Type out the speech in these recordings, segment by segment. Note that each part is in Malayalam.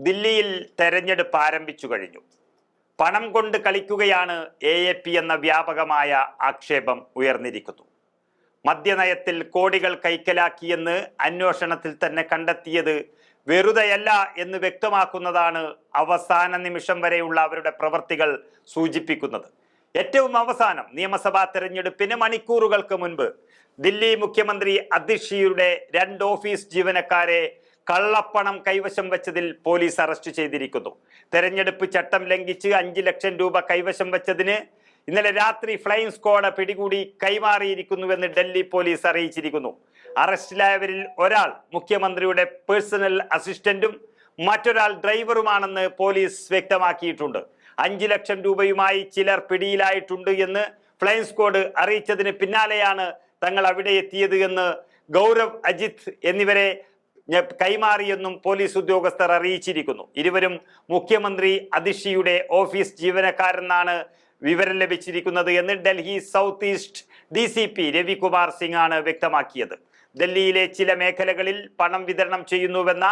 ദില്ലിയിൽ തെരഞ്ഞെടുപ്പ് ആരംഭിച്ചു കഴിഞ്ഞു. പണം കൊണ്ട് കളിക്കുകയാണ് AAP എന്ന വ്യാപകമായ ആക്ഷേപം ഉയർന്നിരിക്കുന്നു. മദ്യനയത്തിൽ കോടികൾ കൈക്കലാക്കിയെന്ന് അന്വേഷണത്തിൽ തന്നെ കണ്ടെത്തിയത് വെറുതെയല്ല എന്ന് വ്യക്തമാക്കുന്നതാണ് അവസാന നിമിഷം വരെയുള്ള അവരുടെ പ്രവൃത്തികൾ സൂചിപ്പിക്കുന്നത്. ഏറ്റവും അവസാനം നിയമസഭാ തെരഞ്ഞെടുപ്പിന് മണിക്കൂറുകൾക്ക് മുൻപ് ദില്ലി മുഖ്യമന്ത്രി അതിഷിയുടെ 2 ഓഫീസ് ജീവനക്കാരെ കള്ളപ്പണം കൈവശം വെച്ചതിൽ പോലീസ് അറസ്റ്റ് ചെയ്തിരിക്കുന്നു. തെരഞ്ഞെടുപ്പ് ചട്ടം ലംഘിച്ച് 5 ലക്ഷം രൂപ കൈവശം വെച്ചതിന് ഇന്നലെ രാത്രി ഫ്ലൈയിങ് സ്ക്വാഡ് പിടികൂടി കൈമാറിയിരിക്കുന്നുവെന്ന് ഡൽഹി പോലീസ് അറിയിച്ചിരിക്കുന്നു. അറസ്റ്റിലായവരിൽ ഒരാൾ മുഖ്യമന്ത്രിയുടെ പേഴ്സണൽ അസിസ്റ്റന്റും മറ്റൊരാൾ ഡ്രൈവറുമാണെന്ന് പോലീസ് വ്യക്തമാക്കിയിട്ടുണ്ട്. 5 ലക്ഷം രൂപയുമായി ചിലർ പിടിയിലായിട്ടുണ്ട് എന്ന് ഫ്ലൈയിങ് സ്ക്വാഡ് അറിയിച്ചതിന് പിന്നാലെയാണ് തങ്ങൾ അവിടെ എത്തിയത് എന്ന് ഗൗരവ്, അജിത് എന്നിവരെ കൈമാറിയെന്നും പോലീസ് ഉദ്യോഗസ്ഥർ അറിയിച്ചിരിക്കുന്നു. ഇരുവരും മുഖ്യമന്ത്രി അതിഷിയുടെ ഓഫീസ് ജീവനക്കാരെന്നാണ് വിവരം ലഭിച്ചിരിക്കുന്നത് എന്ന് Delhi south east DCP Ravikumar Singh ആണ് വ്യക്തമാക്കിയത്. ഡൽഹിയിലെ ചില മേഖലകളിൽ പണം വിതരണം ചെയ്യുന്നുവെന്ന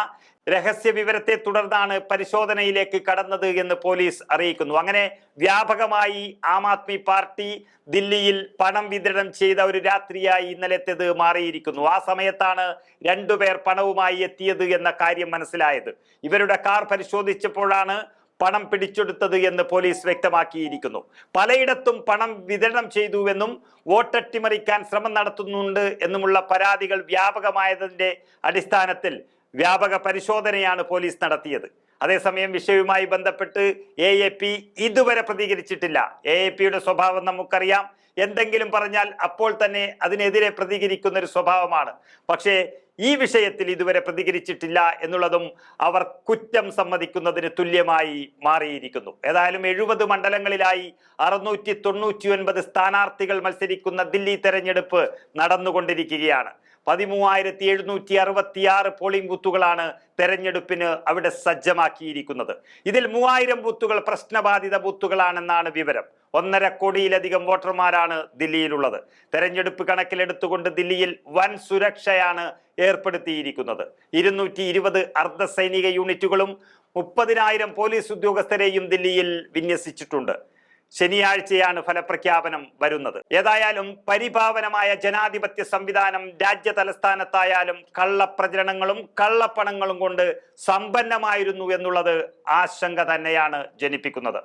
രഹസ്യ വിവരത്തെ തുടർന്നാണ് പരിശോധനയിലേക്ക് കടന്നത് എന്ന് പോലീസ് അറിയിക്കുന്നു. അങ്ങനെ വ്യാപകമായി ആം ആദ്മി പാർട്ടി ദില്ലിയിൽ പണം വിതരണം ചെയ്ത ഒരു രാത്രിയായി ഇന്നലത്തേത് മാറിയിരിക്കുന്നു. ആ സമയത്താണ് 2 പേർ പണവുമായി എത്തിയത് എന്ന കാര്യം മനസ്സിലായത്. ഇവരുടെ കാർ പരിശോധിച്ചപ്പോഴാണ് പണം പിടിച്ചെടുത്തത് എന്ന് പോലീസ് വ്യക്തമാക്കിയിരിക്കുന്നു. പലയിടത്തും പണം വിതരണം ചെയ്തുവെന്നും വോട്ടട്ടിമറിക്കാൻ ശ്രമം നടത്തുന്നുണ്ട് എന്നുമുള്ള പരാതികൾ വ്യാപകമായതിന്റെ അടിസ്ഥാനത്തിൽ വ്യാപക പരിശോധനയാണ് പോലീസ് നടത്തിയത്. അതേസമയം വിഷയവുമായി ബന്ധപ്പെട്ട് AAP ഇതുവരെ പ്രതികരിച്ചിട്ടില്ല. AAPയുടെ സ്വഭാവം നമുക്കറിയാം. എന്തെങ്കിലും പറഞ്ഞാൽ അപ്പോൾ തന്നെ അതിനെതിരെ പ്രതികരിക്കുന്ന ഒരു സ്വഭാവമാണ്. പക്ഷേ ഈ വിഷയത്തിൽ ഇതുവരെ പ്രതികരിച്ചിട്ടില്ല എന്നുള്ളതും അവർ കുറ്റം സമ്മതിക്കുന്നതിന് തുല്യമായി മാറിയിരിക്കുന്നു. ഏതായാലും 70 മണ്ഡലങ്ങളിലായി 699 സ്ഥാനാർത്ഥികൾ മത്സരിക്കുന്ന ദില്ലി തെരഞ്ഞെടുപ്പ് നടന്നുകൊണ്ടിരിക്കുകയാണ്. 13,766 പോളിംഗ് ബൂത്തുകളാണ് തെരഞ്ഞെടുപ്പിന് അവിടെ സജ്ജമാക്കിയിരിക്കുന്നത്. ഇതിൽ 3000 ബൂത്തുകൾ പ്രശ്നബാധിത ബൂത്തുകളാണെന്നാണ് വിവരം. 1.5 കോടിയിലധികം വോട്ടർമാരാണ് ദില്ലിയിലുള്ളത്. തെരഞ്ഞെടുപ്പ് കണക്കിലെടുത്തുകൊണ്ട് ദില്ലിയിൽ വൻ സുരക്ഷയാണ് ഏർപ്പെടുത്തിയിരിക്കുന്നത്. 220 അർദ്ധസൈനിക യൂണിറ്റുകളും 30,000 പോലീസ് ഉദ്യോഗസ്ഥരെയും ദില്ലിയിൽ വിന്യസിച്ചിട്ടുണ്ട്. ശനിയാഴ്ചയാണ് ഫലപ്രഖ്യാപനം വരുന്നത്. ഏതായാലും പരിപാവനമായ ജനാധിപത്യ സംവിധാനം രാജ്യ തലസ്ഥാനത്തായാലും കള്ളപ്രചരണങ്ങളും കള്ളപ്പണങ്ങളും കൊണ്ട് സമ്പന്നമായിരുന്നു എന്നുള്ളത് ആശങ്ക തന്നെയാണ് ജനിപ്പിക്കുന്നത്.